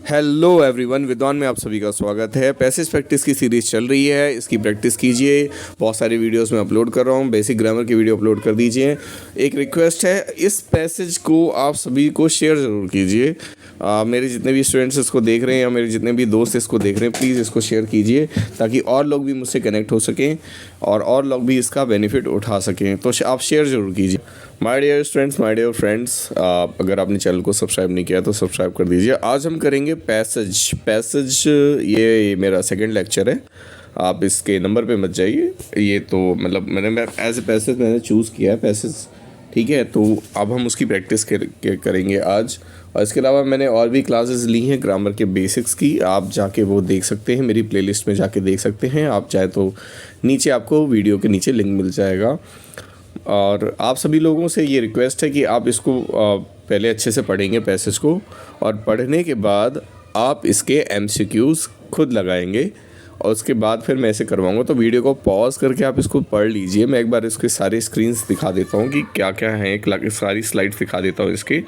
Hello everyone, विद्वान में आप सभी का स्वागत है। पैसेज प्रैक्टिस की सीरीज़ चल रही है, इसकी प्रैक्टिस कीजिए। बहुत सारी वीडियोस मैं अपलोड कर रहा हूँ, बेसिक ग्रामर की वीडियो अपलोड कर दीजिए। एक रिक्वेस्ट है, इस पैसेज को आप सभी को शेयर ज़रूर कीजिए। मेरे जितने भी स्टूडेंट्स इसको देख रहे हैं या मेरे जितने भी दोस्त इसको देख रहे हैं, प्लीज़ इसको शेयर कीजिए ताकि और लोग भी मुझसे कनेक्ट हो सकें और लोग भी इसका बेनिफिट उठा सकें। तो आप शेयर ज़रूर कीजिए। My dear students, my dear friends, अगर आपने चैनल को सब्सक्राइब नहीं किया तो सब्सक्राइब कर दीजिए। आज हम करेंगे पैसेज। ये मेरा सेकंड लेक्चर है। आप इसके नंबर पे मत जाइए। ये तो मतलब मैंने एज ए पैसेज मैंने चूज़ किया है पैसेज, ठीक है। तो अब हम उसकी प्रैक्टिस करेंगे आज। और इसके अलावा मैंने और भी क्लासेस ली हैं ग्रामर के बेसिक्स की, आप जाके वो देख सकते हैं, मेरी प्लेलिस्ट में जाके देख सकते हैं। आप चाहे तो नीचे आपको वीडियो के नीचे लिंक मिल जाएगा। और आप सभी लोगों से ये रिक्वेस्ट है कि आप इसको पहले अच्छे से पढ़ेंगे पैसेज को, और पढ़ने के बाद आप इसके एमसीक्यूज़ खुद लगाएंगे और उसके बाद फिर मैं ऐसे करवाऊँगा। तो वीडियो को पॉज करके आप इसको पढ़ लीजिए। मैं एक बार इसके सारे स्क्रीन्स दिखा देता हूँ कि क्या क्या हैं, सारी स्लाइड्स दिखा देता हूँ इसके।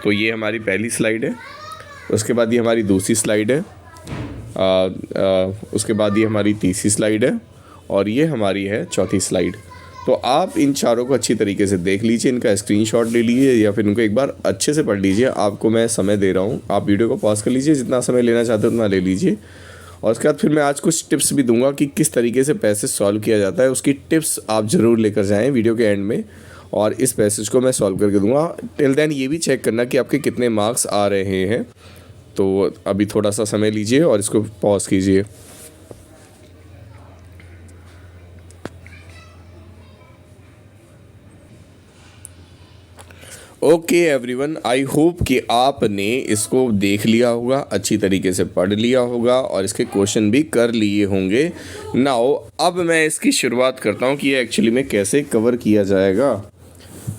तो ये हमारी पहली स्लाइड है, उसके बाद ये हमारी दूसरी स्लाइड है, उसके बाद ये हमारी तीसरी स्लाइड है, और ये हमारी है चौथी स्लाइड। तो आप इन चारों को अच्छी तरीके से देख लीजिए, इनका स्क्रीनशॉट ले लीजिए या फिर इनको एक बार अच्छे से पढ़ लीजिए। आपको मैं समय दे रहा हूँ, आप वीडियो को पॉज कर लीजिए, जितना समय लेना चाहते हो उतना ले लीजिए। और उसके बाद फिर मैं आज कुछ टिप्स भी दूंगा कि किस तरीके से पैसेज सॉल्व किया जाता है। उसकी टिप्स आप ज़रूर लेकर जाएँ वीडियो के एंड में, और इस पैसेज को मैं सॉल्व करके दूंगा। टिल देन ये भी चेक करना कि आपके कितने मार्क्स आ रहे हैं। तो अभी थोड़ा सा समय लीजिए और इसको पॉज कीजिए। ओके एवरीवन, आई होप कि आपने इसको देख लिया होगा, अच्छी तरीके से पढ़ लिया होगा और इसके क्वेश्चन भी कर लिए होंगे। नाउ अब मैं इसकी शुरुआत करता हूँ कि ये एक्चुअली में कैसे कवर किया जाएगा।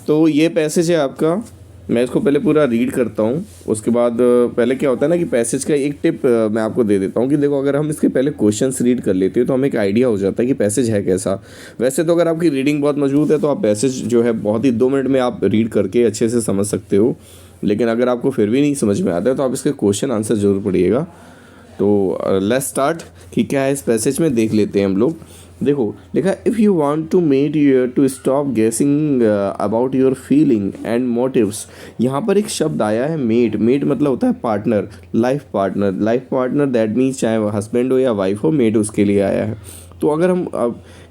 तो ये पैसेज है आपका, मैं इसको पहले पूरा रीड करता हूँ। उसके बाद पहले क्या होता है ना कि पैसेज का एक टिप मैं आपको दे देता हूँ कि देखो, अगर हम इसके पहले क्वेश्चंस रीड कर लेते हैं तो हमें एक आइडिया हो जाता है कि पैसेज है कैसा। वैसे तो अगर आपकी रीडिंग बहुत मजबूत है तो आप पैसेज जो है बहुत ही 2 मिनट में आप रीड करके अच्छे से समझ सकते हो। लेकिन अगर आपको फिर भी नहीं समझ में आता है तो आप इसके क्वेश्चन आंसर ज़रूर पढ़िएगा। तो लेट्स स्टार्ट कि क्या है इस पैसेज में, देख लेते हैं हम लोग। देखो लिखा, if you want to made you to stop guessing about your feeling and motives. यहाँ पर एक शब्द आया है मेट। मेट मतलब होता है partner, life partner. Life partner that means चाहे वो हस्बैंड हो या वाइफ हो, मेट उसके लिए आया है। तो अगर हम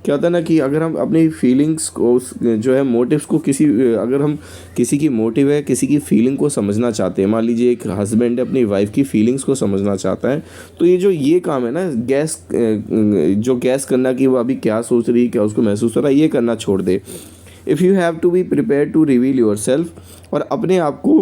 क्या होता है ना कि अगर हम अपनी फीलिंग्स को जो है मोटिव्स को अगर हम किसी की मोटिव है, किसी की फीलिंग को समझना चाहते हैं, मान लीजिए एक हस्बैंड अपनी वाइफ की फीलिंग्स को समझना चाहता है, तो ये काम है ना, गैस करना कि वो अभी क्या सोच रही है, क्या उसको महसूस हो रहा है, ये करना छोड़ दे। If you have to be prepare to reveal yourself, और अपने आप को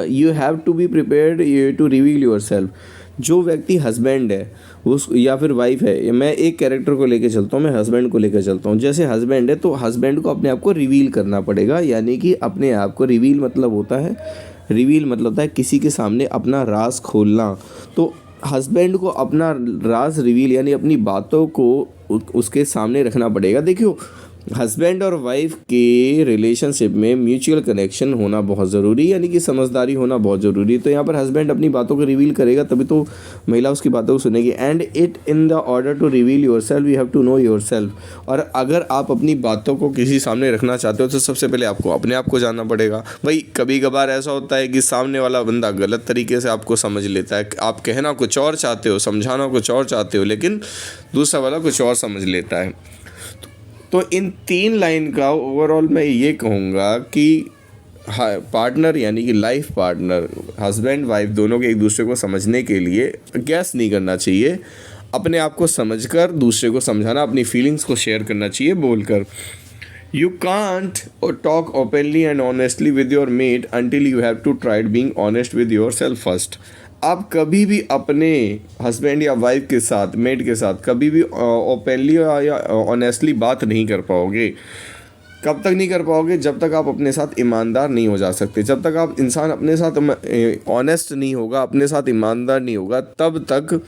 you have to be prepared to reveal yourself. जो व्यक्ति हस्बैंड है उस या फिर वाइफ है, मैं एक कैरेक्टर को लेकर चलता हूँ, मैं हस्बैंड को लेकर चलता हूँ। जैसे हस्बैंड है तो हस्बैंड को अपने आप को रिवील करना पड़ेगा, यानी कि अपने आप को रिवील मतलब होता है किसी के सामने अपना राज खोलना। तो हस्बैंड को अपना राज रिवील यानी अपनी बातों को उसके सामने रखना पड़ेगा। देखियो, हस्बैंड और वाइफ के रिलेशनशिप में म्यूचुअल कनेक्शन होना बहुत ज़रूरी है, यानी कि समझदारी होना बहुत ज़रूरी है। तो यहाँ पर हस्बैंड अपनी बातों को रिवील करेगा तभी तो महिला उसकी बातों को सुनेगी। And it in the order to reveal yourself you have to know yourself. और अगर आप अपनी बातों को किसी सामने रखना चाहते हो तो सबसे पहले आपको अपने आप को जानना पड़ेगा। भाई कभी कभार ऐसा होता है कि सामने वाला बंदा गलत तरीके से आपको समझ लेता है, आप कहना कुछ और चाहते हो, समझाना कुछ और चाहते हो, लेकिन दूसरा वाला कुछ और समझ लेता है। तो इन 3 लाइन का ओवरऑल मैं ये कहूँगा कि पार्टनर यानी कि लाइफ पार्टनर, हस्बैंड वाइफ दोनों के एक दूसरे को समझने के लिए गैस नहीं करना चाहिए। अपने आप को समझकर दूसरे को समझाना, अपनी फीलिंग्स को शेयर करना चाहिए बोलकर। You can't talk openly and honestly with your mate until you have to tried being honest with your self first. आप कभी भी अपने हस्बैंड या वाइफ के साथ, मेट के साथ कभी भी ओपनली या ऑनेस्टली बात नहीं कर पाओगे। कब तक नहीं कर पाओगे? जब तक आप अपने साथ ईमानदार नहीं हो जा सकते। जब तक आप इंसान अपने साथ ऑनेस्ट नहीं होगा, अपने साथ ईमानदार नहीं होगा, तब तक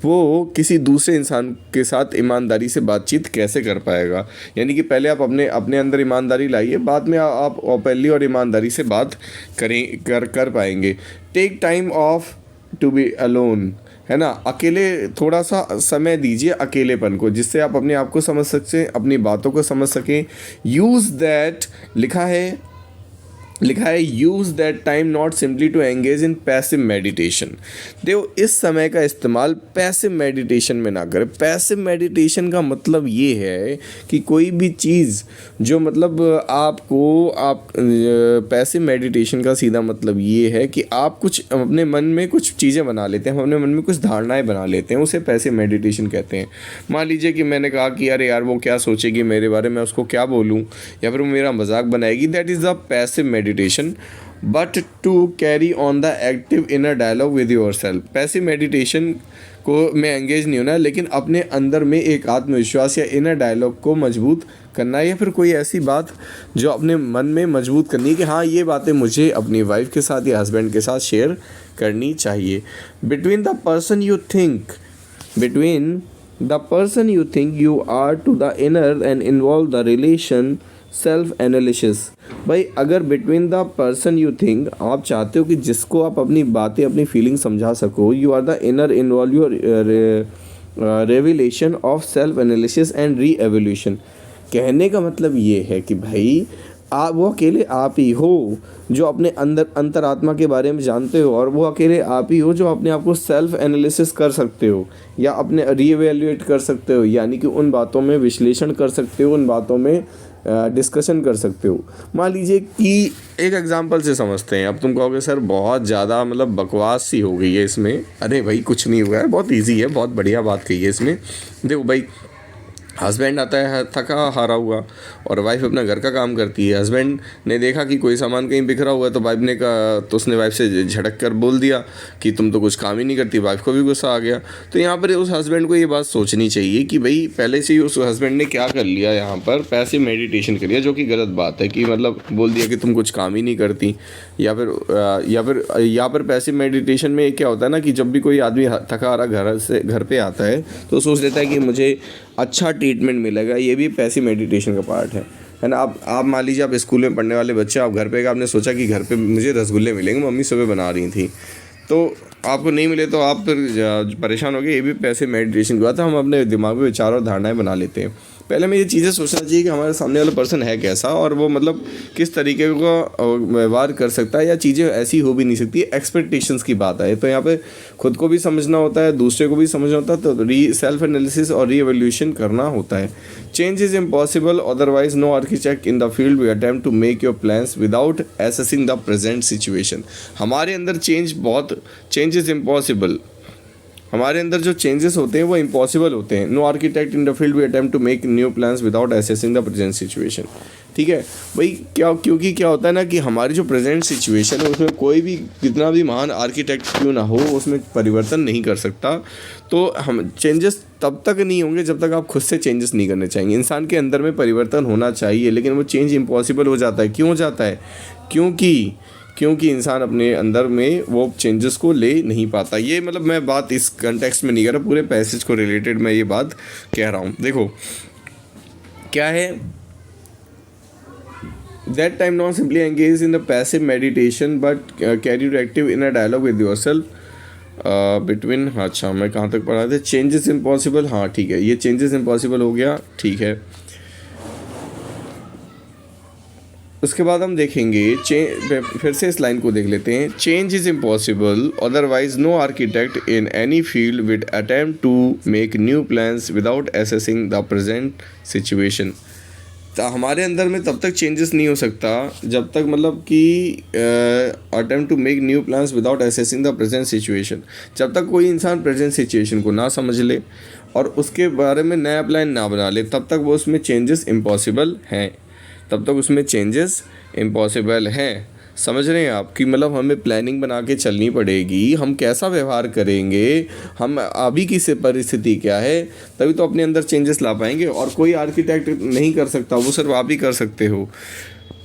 वो किसी दूसरे इंसान के साथ ईमानदारी से बातचीत कैसे कर पाएगा। यानी कि पहले आप अपने अंदर ईमानदारी लाइए, बाद में आप ओपनली और ईमानदारी से बात कर पाएंगे। Take time off to be alone, है ना, अकेले थोड़ा सा समय दीजिए अकेलेपन को, जिससे आप अपने आप को समझ सकते हैं, अपनी बातों को समझ सकें। यूज़ दैट, लिखा है use that time not simply to engage in passive meditation. देखो, इस समय का इस्तेमाल पैसिव मेडिटेशन में ना करें। पैसिव मेडिटेशन का मतलब ये है कि कोई भी चीज़ जो मतलब आप पैसिव मेडिटेशन का सीधा मतलब ये है कि आप कुछ अपने मन में कुछ चीज़ें बना लेते हैं, हम अपने मन में कुछ धारणाएं बना लेते हैं, उसे पैसिव मेडिटेशन कहते हैं। मान लीजिए कि मैंने कहा कि अरे यार वो क्या सोचेगी मेरे बारे में, उसको क्या बोलूँ, या फिर वो मेरा मजाक बनाएगी, that is the passive meditation. But to carry on the active inner dialogue with your self, passive meditation को में एंगेज नहीं होना, लेकिन अपने अंदर में एक आत्मविश्वास या इनर डायलॉग को मजबूत करना है, या फिर कोई ऐसी बात जो अपने मन में मजबूत करनी है कि हाँ ये बातें मुझे अपनी वाइफ के साथ या हस्बैंड के साथ शेयर करनी चाहिए। Between the person you think you are to the inner and involve the relation self analysis. भाई अगर between the person you think, आप चाहते हो कि जिसको आप अपनी बातें अपनी फीलिंग समझा सको, you are the inner involve your revelation of self analysis and re evolution. कहने का मतलब ये है कि भाई आप वो अकेले आप ही हो जो अपने अंदर अंतरात्मा के बारे में जानते हो, और वो अकेले आप ही हो जो अपने आप को सेल्फ एनालिसिस कर सकते हो या अपने रीएवैल्यूएट कर सकते हो, यानी कि उन बातों में विश्लेषण कर सकते हो, उन बातों में डिस्कशन कर सकते हो। मान लीजिए कि एक एग्जांपल से समझते हैं। अब तुम कहोगे सर बहुत ज़्यादा मतलब बकवास सी हो गई है इसमें। अरे भाई कुछ नहीं हुआ है, बहुत इजी है, बहुत बढ़िया बात कही है इसमें। देखो भाई, हस्बैंड आता है थका हारा हुआ और वाइफ अपना घर का काम करती है। हस्बैंड ने देखा कि कोई सामान कहीं बिखरा हुआ है तो वाइफ ने कहा, तो उसने वाइफ से झटक कर बोल दिया कि तुम तो कुछ काम ही नहीं करती। वाइफ को भी गुस्सा आ गया। तो यहाँ पर उस हस्बैंड को ये बात सोचनी चाहिए कि भाई पहले से ही उस हस्बैंड ने क्या कर लिया, यहाँ पर पैसिव मेडिटेशन कर लिया, जो कि गलत बात है। कि मतलब बोल दिया कि तुम कुछ काम ही नहीं करती, या फिर यहाँ पर पैसिव मेडिटेशन में क्या होता है ना कि जब भी कोई आदमी थका हारा घर पे आता है तो सोच लेता है कि मुझे अच्छा ट्रीटमेंट मिलेगा। ये भी पैसिव मेडिटेशन का पार्ट है ना। आप मान लीजिए आप स्कूल में पढ़ने वाले बच्चे, आप घर पे आपने सोचा कि घर पे मुझे रसगुल्ले मिलेंगे, मम्मी सुबह बना रही थी, तो आपको नहीं मिले तो आप फिर परेशान हो गए। ये भी पैसिव मेडिटेशन की बात है। हम अपने दिमाग में विचार और धारणाएं बना लेते हैं। पहले हमें ये चीज़ें सोचना चाहिए कि हमारे सामने वाला पर्सन है कैसा, और वो मतलब किस तरीके का व्यवहार कर सकता है, या चीज़ें ऐसी हो भी नहीं सकती। एक्सपेक्टेशंस की बात है, तो यहाँ पे खुद को भी समझना होता है, दूसरे को भी समझना होता है, तो सेल्फ एनालिसिस और री एवोल्यूशन करना होता है। Change is impossible, otherwise no architect in the field we attempt to make your plans without assessing the present situation. हमारे अंदर चेंज इज़ इम्पॉसिबल, हमारे अंदर जो चेंजेस होते हैं वो इम्पॉसिबल होते हैं। No architect in the field we attempt to make new plans without assessing the present situation. ठीक है भाई, क्योंकि क्या होता है ना कि हमारी जो प्रेजेंट सिचुएशन है उसमें कोई भी कितना भी महान आर्किटेक्ट क्यों ना हो, उसमें परिवर्तन नहीं कर सकता। तो हम चेंजेस तब तक नहीं होंगे जब तक आप खुद से चेंजेस नहीं करने चाहेंगे। इंसान के अंदर में परिवर्तन होना चाहिए, लेकिन वो चेंज इम्पॉसिबल हो जाता है। क्यों हो जाता है? क्योंकि इंसान अपने अंदर में वो चेंजेस को ले नहीं पाता। ये मतलब मैं बात इस कंटेक्स्ट में नहीं कर रहा, पूरे पैसेज को रिलेटेड मैं ये बात कह रहा हूँ। देखो क्या है, that time not simply engage in the passive meditation but carry to active in a dialogue with yourself between. अच्छा, मैं कहाँ तक पढ़ा था? Changes impossible. हाँ ठीक है, ये चेंजेस इम्पॉसिबल हो गया, ठीक है। उसके बाद हम देखेंगे फिर से इस लाइन को देख लेते हैं। Change is impossible, otherwise no architect in any field with attempt to make new plans without assessing the present situation. तो हमारे अंदर में तब तक चेंजेस नहीं हो सकता जब तक मतलब कि attempt to make new plans without assessing the present situation, जब तक कोई इंसान प्रेजेंट सिचुएशन को ना समझ ले और उसके बारे में नया प्लान ना बना ले, तब तक वो उसमें चेंजेस इम्पॉसिबल हैं। समझ रहे हैं आप? कि मतलब हमें प्लानिंग बना के चलनी पड़ेगी, हम कैसा व्यवहार करेंगे, हम अभी की से परिस्थिति क्या है, तभी तो अपने अंदर चेंजेस ला पाएंगे। और कोई आर्किटेक्ट नहीं कर सकता, वो सिर्फ आप ही कर सकते हो।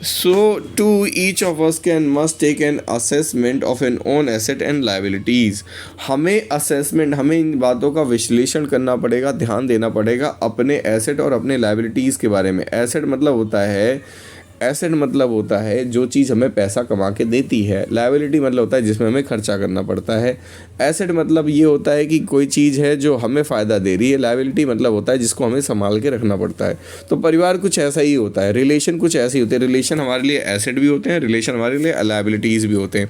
So to each of us can must take an assessment of an own asset and liabilities. हमें इन बातों का विश्लेषण करना पड़ेगा, ध्यान देना पड़ेगा अपने एसेट और अपने लायबिलिटीज़ के बारे में। एसेट मतलब होता है एसेट मतलब होता है जो चीज़ हमें पैसा कमा के देती है, लायबिलिटी मतलब होता है जिसमें हमें खर्चा करना पड़ता है। एसेट मतलब ये होता है कि कोई चीज़ है जो हमें फ़ायदा दे रही है, लायबिलिटी मतलब होता है जिसको हमें संभाल के रखना पड़ता है। तो परिवार कुछ ऐसा ही होता है, रिलेशन कुछ ऐसे ही होते हैं। रिलेशन हमारे लिए एसेट भी होते हैं, रिलेशन हमारे लिए लायबिलिटीज़ भी होते हैं।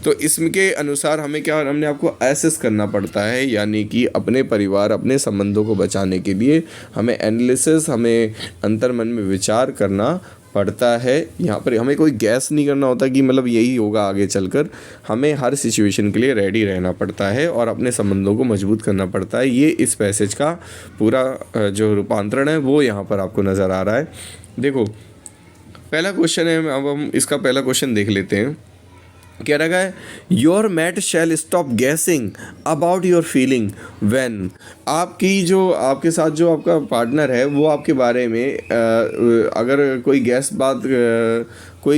तो इसके अनुसार हमें क्या, हमने आपको एसेस करना पड़ता है, यानी कि अपने परिवार, अपने संबंधों को बचाने के लिए हमें एनालिसिस, हमें अंतर्मन में विचार करना पड़ता है। यहाँ पर हमें कोई गैस नहीं करना होता कि मतलब यही होगा आगे चलकर। हमें हर सिचुएशन के लिए रेडी रहना पड़ता है और अपने संबंधों को मजबूत करना पड़ता है। ये इस पैसेज का पूरा जो रूपांतरण है वो यहाँ पर आपको नज़र आ रहा है। देखो पहला क्वेश्चन है, अब हम इसका पहला क्वेश्चन देख लेते हैं। कह रखा है your mate shall stop guessing about your feeling when, आपकी जो आपके साथ जो आपका पार्टनर है वो आपके बारे में अगर कोई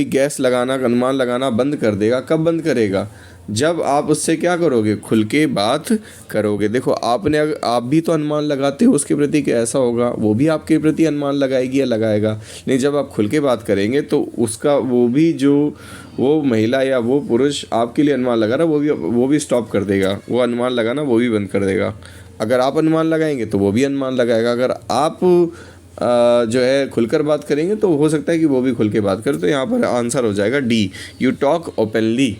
गैस लगाना, अनुमान लगाना बंद कर देगा। कब बंद करेगा? जब आप उससे क्या करोगे, खुल के बात करोगे। देखो आप भी तो अनुमान लगाते हो उसके प्रति कि ऐसा होगा, वो भी आपके प्रति अनुमान लगाएगी या लगाएगा। नहीं, जब आप खुल के बात करेंगे तो उसका वो महिला या वो पुरुष आपके लिए अनुमान लगा रहा वो भी स्टॉप कर देगा, वो अनुमान लगाना वो भी बंद कर देगा। अगर आप अनुमान लगाएंगे तो वो भी अनुमान लगाएगा। अगर आप जो है खुलकर बात करेंगे तो हो सकता है कि वो भी खुल के बात करे। तो यहाँ पर आंसर हो जाएगा डी, यू टॉक ओपनली।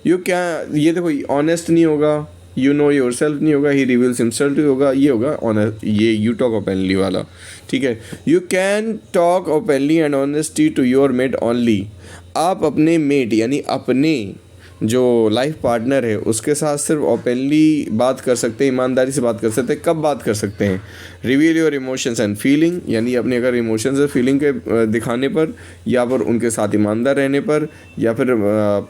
ये देखो ऑनेस्ट नहीं होगा, यू नो योर सेल्फ नहीं होगा, ही रिवील्स हिमसेल्फ होगा, ये होगा ऑनेस्ट, ये यू टॉक ओपनली वाला। ठीक है, you can talk openly and honesty to your mate only. आप अपने मेट यानी अपने जो लाइफ पार्टनर है उसके साथ सिर्फ ओपनली बात कर सकते हैं, ईमानदारी से बात कर सकते हैं। कब बात कर सकते हैं? Reveal your emotions and feeling, यानी अपने अगर इमोशंस और फीलिंग के दिखाने पर, या फिर उनके साथ ईमानदार रहने पर, या फिर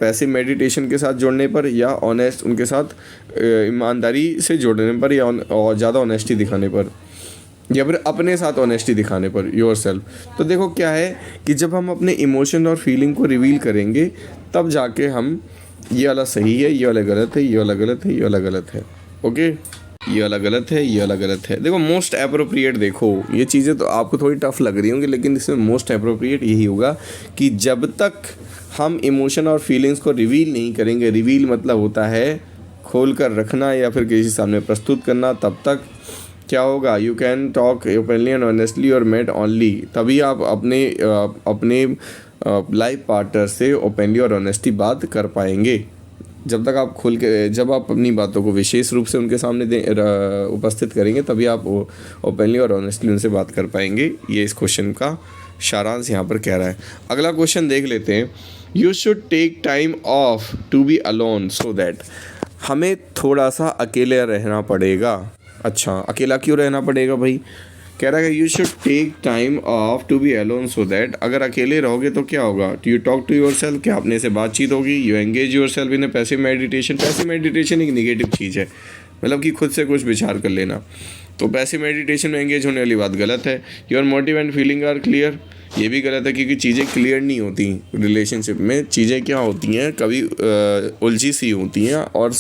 पैसिव मेडिटेशन के साथ जोड़ने पर, या ऑनेस्ट उनके साथ ईमानदारी से जोड़ने पर, या और ज़्यादा ऑनेस्टी दिखाने पर, या फिर अपने साथ ऑनेस्टी दिखाने पर, योर सेल्फ। तो देखो क्या है कि जब हम अपने इमोशन और फीलिंग को रिवील करेंगे तब जाके हम ये वाला सही है, ये वाला गलत है, ये वाला गलत है, ये वाला गलत है, ओके, ये वाला गलत है, ये वाला गलत है। देखो मोस्ट अप्रोप्रिएट, देखो ये चीज़ें तो आपको थोड़ी टफ लग रही होंगी, लेकिन इसमें मोस्ट अप्रोप्रिएट यही होगा कि जब तक हम इमोशन और फीलिंग्स को रिवील नहीं करेंगे, रिवील मतलब होता है खोल कर रखना या फिर किसी सामने प्रस्तुत करना, तब तक क्या होगा, you can talk openly and honestly और मेट ओनली। तभी आप अपने लाइफ पार्टनर से ओपनली और ऑनेस्टी बात कर पाएंगे। जब तक आप जब आप अपनी बातों को विशेष रूप से उनके सामने उपस्थित करेंगे तभी आप ओपनली और ऑनेस्टली उनसे बात कर पाएंगे। ये इस क्वेश्चन का सारांश यहाँ पर कह रहा है। अगला क्वेश्चन देख लेते हैं। You should take time off to be alone so that, हमें थोड़ा सा अकेले रहना पड़ेगा। अच्छा, अकेला क्यों रहना पड़ेगा भाई? कह रहा है you should take time off to be alone so that, अगर अकेले रहोगे तो क्या होगा, you talk to your self, क्या अपने से बातचीत होगी, you engage your self in a passive meditation. Passive meditation एक निगेटिव चीज़ है, मतलब कि खुद से कुछ विचार कर लेना। तो पैसिव मेडिटेशन में एंगेज होने वाली बात गलत है। Your motive and feeling are clear, ये भी गलत है क्योंकि चीज़ें क्लियर नहीं होती रिलेशनशिप में। चीज़ें क्या होती हैं, कभी उलझी सी होती हैं और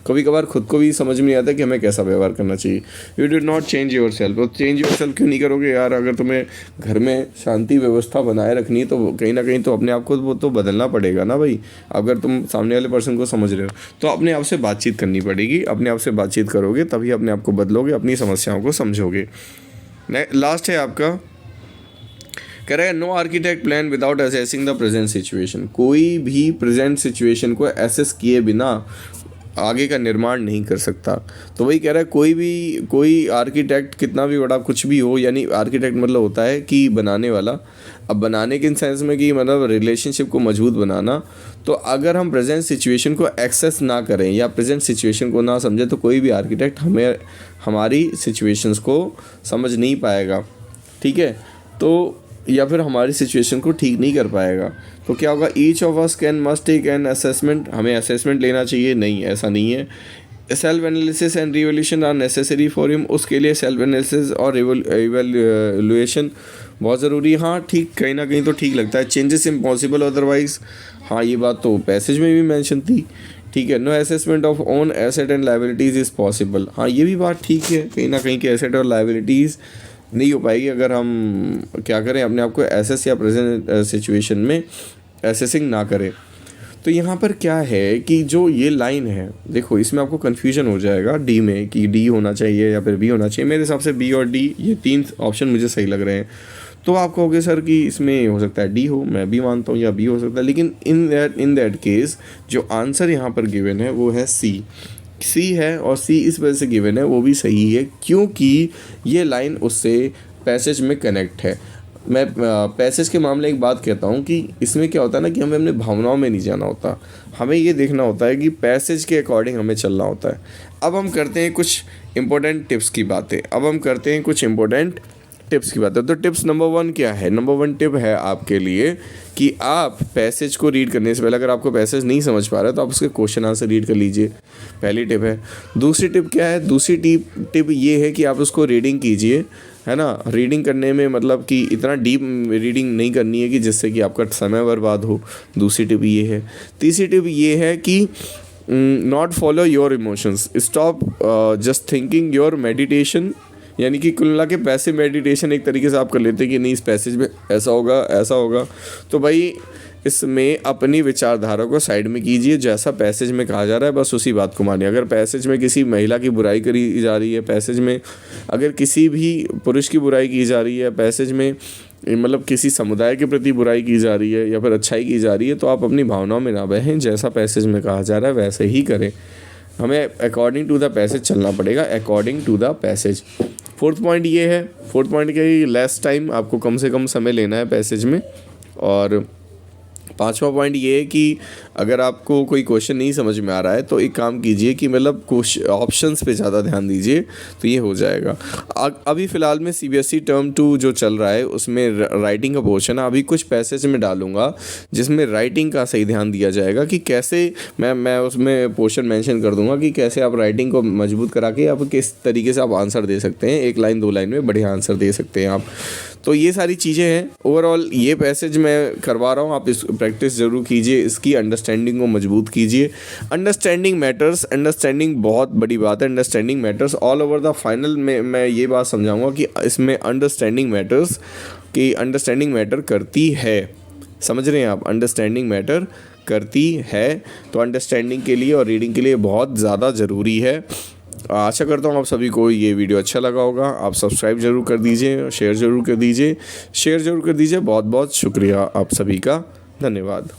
कभी कभार खुद को भी समझ में नहीं आता कि हमें कैसा व्यवहार करना चाहिए। You do not change your self, और चेंज योर सेल्फ क्यों नहीं करोगे यार? अगर तुम्हें घर में शांति व्यवस्था बनाए रखनी है तो कहीं ना कहीं तो अपने आप को वो तो बदलना पड़ेगा ना भाई। अगर तुम सामने वाले पर्सन को समझ रहे हो तो अपने आप से बातचीत करनी पड़ेगी। अपने आप से बातचीत करोगे तभी अपने आप को बदलोगे, अपनी समस्याओं को समझोगे। लास्ट है आपका, कह रहा है no architect plan without assessing the present situation, कोई भी प्रेजेंट सिचुएशन को एसेस किए बिना आगे का निर्माण नहीं कर सकता। तो वही कह रहा है कोई आर्किटेक्ट कितना भी बड़ा कुछ भी हो, यानी आर्किटेक्ट मतलब होता है कि बनाने वाला। अब बनाने के सेंस में कि मतलब रिलेशनशिप को मजबूत बनाना, तो अगर हम प्रेजेंट सिचुएशन को एक्सेस ना करें या प्रेजेंट सिचुएशन को ना समझें तो कोई भी आर्किटेक्ट हमारी सिचुएशंस को समझ नहीं पाएगा, ठीक है, तो या फिर हमारी सिचुएशन को ठीक नहीं कर पाएगा। तो क्या होगा, each of us can must take an assessment, हमें असेसमेंट लेना चाहिए। नहीं, ऐसा नहीं है। Self analysis and revolution are necessary for him, उसके लिए सेल्फ एनालिसिस और इवैल्यूएशन बहुत ज़रूरी है। हाँ ठीक, कहीं ना कहीं तो ठीक लगता है। चेंजेस इम्पॉसिबल अदरवाइज, हाँ ये बात तो पैसेज में भी मेंशन थी, ठीक है। No assessment of own asset and liabilities is possible, हाँ ये भी बात ठीक है, कहीं ना कहीं के एसेट और लायबिलिटीज़ नहीं हो पाएगी अगर हम क्या करें, अपने आप को एसेस या प्रेजेंट सिचुएशन में एसेसिंग ना करें। तो यहाँ पर क्या है कि जो ये लाइन है, देखो इसमें आपको कन्फ्यूजन हो जाएगा डी में कि डी होना चाहिए या फिर बी होना चाहिए। मेरे हिसाब से बी और डी ये तीन ऑप्शन मुझे सही लग रहे हैं। तो आप कहोगे सर कि इसमें हो सकता है डी हो, मैं भी मानता हूँ, या बी हो सकता है, लेकिन इन दैट केस जो आंसर यहाँ पर गिवन है वो है सी है। और सी इस वजह से गिवन है, वो भी सही है क्योंकि ये लाइन उससे पैसेज में कनेक्ट है। मैं पैसेज के मामले एक बात कहता हूँ कि इसमें क्या होता है ना कि हमें अपने भावनाओं में नहीं जाना होता, हमें ये देखना होता है कि पैसेज के अकॉर्डिंग हमें चलना होता है। अब हम करते हैं कुछ इंपॉर्टेंट टिप्स की बातें। तो टिप्स नंबर 1 क्या है? नंबर 1 टिप है आपके लिए कि आप पैसेज को रीड करने से पहले, अगर आपको पैसेज नहीं समझ पा रहा है तो आप उसके क्वेश्चन आंसर रीड कर लीजिए, पहली टिप है। दूसरी टिप क्या है? दूसरी टिप ये है कि आप उसको रीडिंग कीजिए, है ना। रीडिंग करने में मतलब कि इतना डीप रीडिंग नहीं करनी है कि जिससे कि आपका समय बर्बाद हो। दूसरी टिप ये है। तीसरी टिप ये है कि not follow your emotions, stop just thinking your meditation. यानी कि कुल मिला के पैसे मेडिटेशन एक तरीके से आप कर लेते हैं कि नहीं इस पैसेज में ऐसा होगा, तो भाई इसमें अपनी विचारधारा को साइड में कीजिए, जैसा पैसेज में कहा जा रहा है बस उसी बात को मानिए। अगर पैसेज में किसी महिला की बुराई करी जा रही है, पैसेज में अगर किसी भी पुरुष की बुराई की जा रही है, पैसेज में मतलब किसी समुदाय के प्रति बुराई की जा रही है या फिर अच्छाई की जा रही है, तो आप अपनी भावनाओं में ना बहें, जैसा पैसेज में कहा जा रहा है वैसे ही करें। हमें अकॉर्डिंग टू द पैसेज चलना पड़ेगा, according to the passage. Fourth point ये है, फोर्थ पॉइंट क्या है, लेस टाइम, आपको कम से कम समय लेना है पैसेज में। और पांचवा पॉइंट ये है कि अगर आपको कोई क्वेश्चन नहीं समझ में आ रहा है तो एक काम कीजिए कि मतलब ऑप्शंस पे ज़्यादा ध्यान दीजिए, तो ये हो जाएगा। अभी फ़िलहाल में CBSE टर्म 2 जो चल रहा है उसमें राइटिंग का पोर्शन है, अभी कुछ पैसेज में डालूंगा जिसमें राइटिंग का सही ध्यान दिया जाएगा कि कैसे मैं उसमें पोर्शन मेंशन कर दूंगा कि कैसे आप राइटिंग को मजबूत करा के आप किस तरीके से आप आंसर दे सकते हैं, 1 लाइन 2 लाइन में बढ़िया आंसर दे सकते हैं आप। तो ये सारी चीज़ें हैं। ओवरऑल ये पैसेज मैं करवा रहा हूँ, आप इस प्रैक्टिस ज़रूर कीजिए, इसकी अंडरस्टैंडिंग को मजबूत कीजिए। अंडरस्टैंडिंग मैटर्स, अंडरस्टैंडिंग बहुत बड़ी बात है, understanding matters all over the final में मैं ये बात समझाऊंगा कि इसमें अंडरस्टैंडिंग मैटर्स की अंडरस्टैंडिंग मैटर करती है। समझ रहे हैं आप? अंडरस्टैंडिंग मैटर करती है, तो अंडरस्टैंडिंग के लिए और रीडिंग के लिए बहुत ज़्यादा ज़रूरी है। आशा करता हूँ आप सभी को ये वीडियो अच्छा लगा होगा। आप सब्सक्राइब जरूर कर दीजिए, शेयर जरूर कर दीजिए। बहुत बहुत शुक्रिया आप सभी का, धन्यवाद।